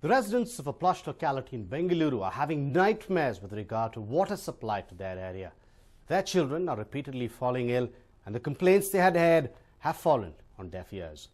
The residents of a plush locality in Bengaluru are having nightmares with regard to water supply to their area. Their children are repeatedly falling ill, and the complaints they had heard have fallen on deaf ears.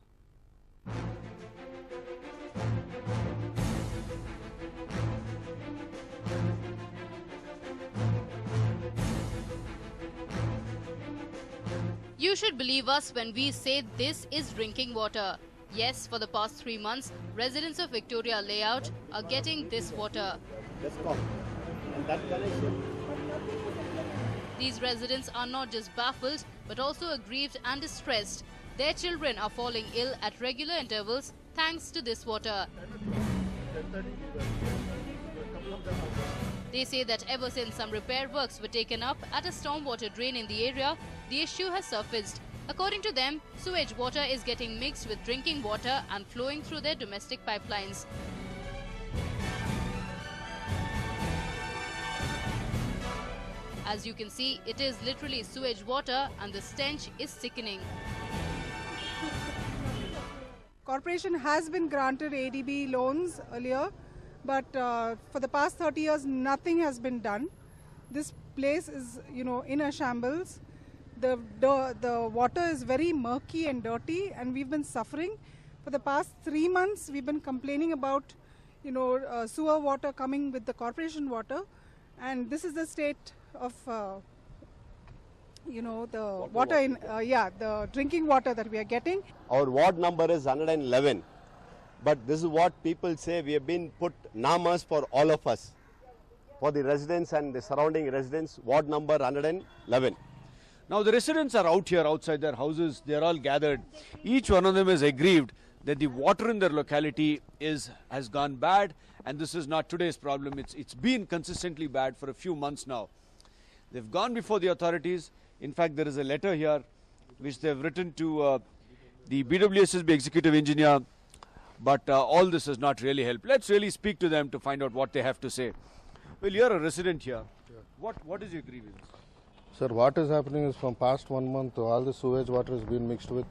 You should believe us when we say this is drinking water. Yes, for the past 3 months, residents of Victoria Layout are getting this water. These residents are not just baffled, but also aggrieved and distressed. Their children are falling ill at regular intervals thanks to this water. They say that ever since some repair works were taken up at a stormwater drain in the area, the issue has surfaced. According to them, sewage water is getting mixed with drinking water and flowing through their domestic pipelines. As you can see, it is literally sewage water and the stench is sickening. Corporation has been granted ADB loans earlier, but for the past 30 years, nothing has been done. This place is, in a shambles. The water is very murky and dirty, and we've been suffering. For the past 3 months, we've been complaining about, sewer water coming with the corporation water, and this is the state of, the water in, the drinking water that we are getting. Our ward number is 111, but this is what people say. We have been put namas for all of us, for the residents and the surrounding residents, ward number 111. Now the residents are out here outside their houses, they are all gathered. Each one of them is aggrieved that the water in their locality has gone bad, and this is not today's problem. It's been consistently bad for a few months now. They've gone before the authorities. In fact, there is a letter here which they've written to the BWSSB executive engineer, but all this has not really helped. Let's really speak to them to find out what they have to say. Well, you're a resident here. Yeah. What is your grievance? Sir, what is happening is from past 1 month, all the sewage water has been mixed with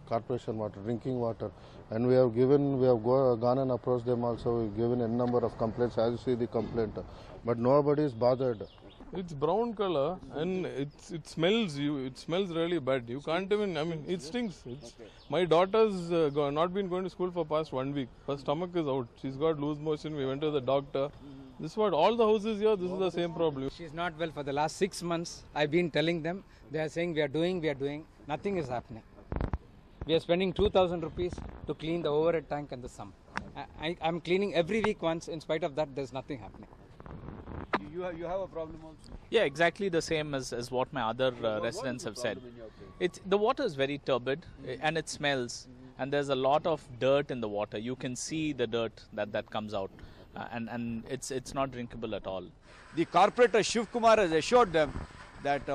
corporation water, drinking water. And we have gone and approached them also. We've given a number of complaints, as you see the complaint. But nobody is bothered. It's brown color and it smells really bad. You can't even, it stinks. My daughter's not been going to school for past 1 week. Her stomach is out. She's got loose motion. We went to the doctor. This is what all the houses here, this is the same problem. She's not well for the last 6 months. I've been telling them. They are saying we are doing. Nothing is happening. We are spending 2,000 rupees to clean the overhead tank and the sump. I'm cleaning every week once. In spite of that, there's nothing happening. You have a problem also? Yeah, exactly the same as what my other residents have said. The water is very turbid and it smells, and there's a lot of dirt in the water. You can see the dirt that comes out. And it's not drinkable at all. The corporator Shiv Kumar has assured them that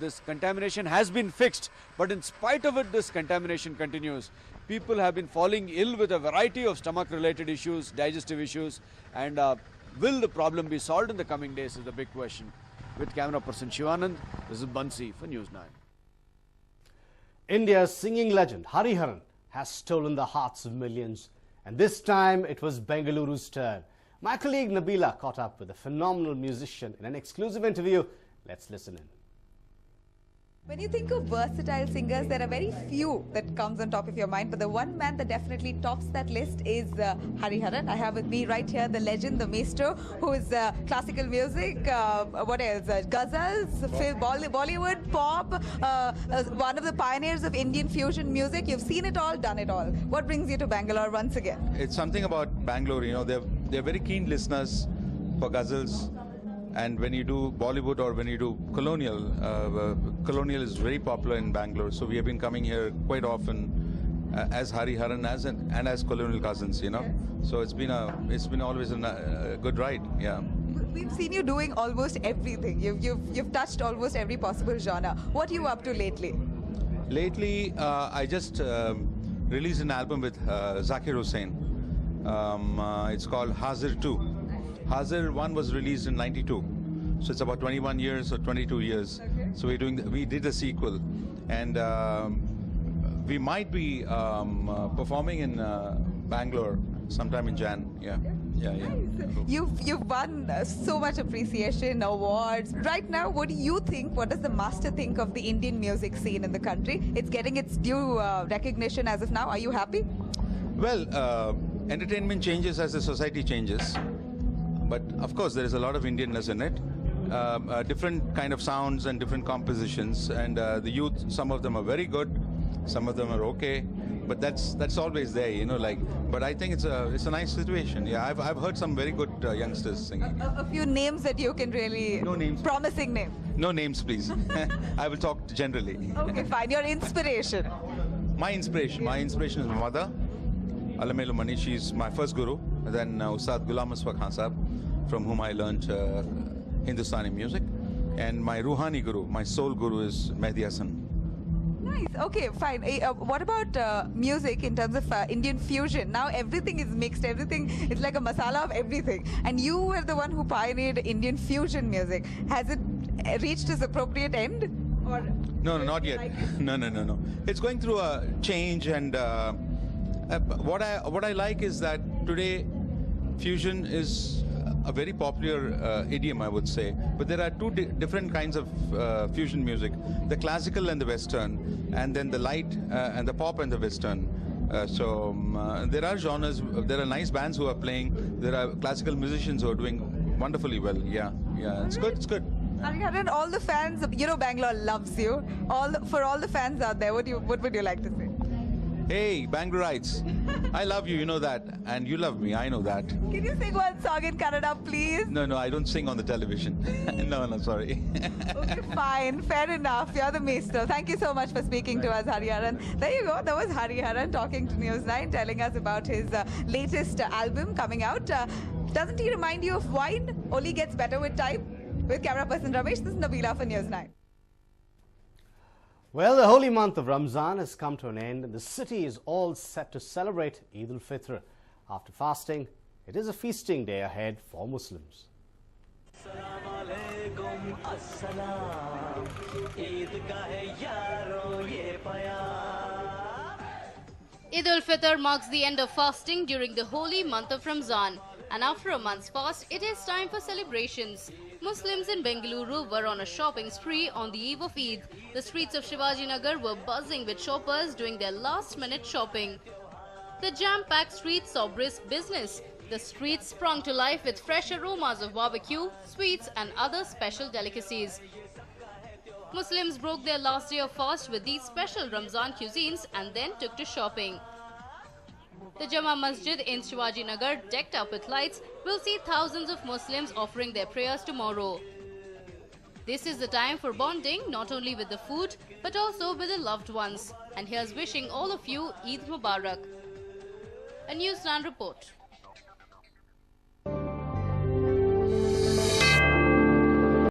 this contamination has been fixed, but in spite of it, this contamination continues. People have been falling ill with a variety of stomach-related issues, digestive issues, and will the problem be solved in the coming days is the big question. With camera person Shivanand, this is Bansi for News 9. India's singing legend Hariharan has stolen the hearts of millions. And this time, it was Bengaluru's turn. My colleague Nabila caught up with a phenomenal musician in an exclusive interview. Let's listen in. When you think of versatile singers, there are very few that comes on top of your mind. But the one man that definitely tops that list is Hariharan. I have with me right here the legend, the maestro, who is classical music, what else? Ghazals, Bollywood, pop, one of the pioneers of Indian fusion music. You've seen it all, done it all. What brings you to Bangalore once again? It's something about Bangalore, they're very keen listeners for ghazals. And when you do Bollywood or when you do colonial, colonial is very popular in Bangalore. So we have been coming here quite often as Hariharan and as colonial cousins, So it's been always a good ride, yeah. We've seen you doing almost everything. You've touched almost every possible genre. What are you up to lately? Lately, I just released an album with Zakir Hussain. It's called Hazir 2. Hazir 1 was released in '92, so it's about 21 years or 22 years. Okay. So we did a sequel, and we might be performing in Bangalore sometime in Jan. Yeah. You've won so much appreciation, awards. Right now, what do you think? What does the master think of the Indian music scene in the country? It's getting its due recognition as of now. Are you happy? Well, entertainment changes as the society changes, but of course there is a lot of Indianness in it. Different kind of sounds and different compositions, and the youth, some of them are very good, some of them are okay, but that's always there, you know. But I think it's a nice situation. Yeah, I've heard some very good youngsters singing. A few names that you can really... No names. Promising names. No names, please. I will talk generally. Okay, fine. Your inspiration. My inspiration is my mother, Alamelu Mani. She's my first guru. And then Ustad Ghulam Asfaq Khan Sahab, from whom I learnt Hindustani music. And my Ruhani guru, my soul guru, is Mehdi Hasan. Nice. Okay, fine. What about music in terms of Indian fusion? Now everything is mixed. Everything is like a masala of everything. And you were the one who pioneered Indian fusion music. Has it reached its appropriate end? Or No, not yet. No. It's going through a change, and what I like is that today fusion is a very popular idiom, I would say. But there are two different kinds of fusion music: the classical and the Western, and then the light and the pop and the Western. There are genres. There are nice bands who are playing. There are classical musicians who are doing wonderfully well. Yeah, it's good. It's good. Hariharan, all the fans, you know, Bangalore loves you. For all the fans out there, what would you like to say? Hey, Bangaloreites, I love you, you know that, and you love me, I know that. Can you sing one song in Kannada, please? No, I don't sing on the television. No, sorry. Okay, fine, fair enough. You're the maestro. Thank you so much for speaking to us, Hariharan. There you go. That was Hariharan talking to News9, telling us about his latest album coming out. Doesn't he remind you of wine? Only gets better with time. With camera person Ramesh, this is Nabila for News9. Well, the holy month of Ramzan has come to an end, and the city is all set to celebrate Eid al-Fitr. After fasting, it is a feasting day ahead for Muslims. Eid al-Fitr marks the end of fasting during the holy month of Ramzan. And after a month's fast, it is time for celebrations. Muslims in Bengaluru were on a shopping spree on the eve of Eid. The streets of Shivaji Nagar were buzzing with shoppers doing their last-minute shopping. The jam-packed streets saw brisk business. The streets sprung to life with fresh aromas of barbecue, sweets and other special delicacies. Muslims broke their last day of fast with these special Ramzan cuisines and then took to shopping. The Jama Masjid in Shivaji Nagar, decked up with lights, will see thousands of Muslims offering their prayers tomorrow. This is the time for bonding not only with the food but also with the loved ones. And here's wishing all of you Eid Mubarak. A News9 report.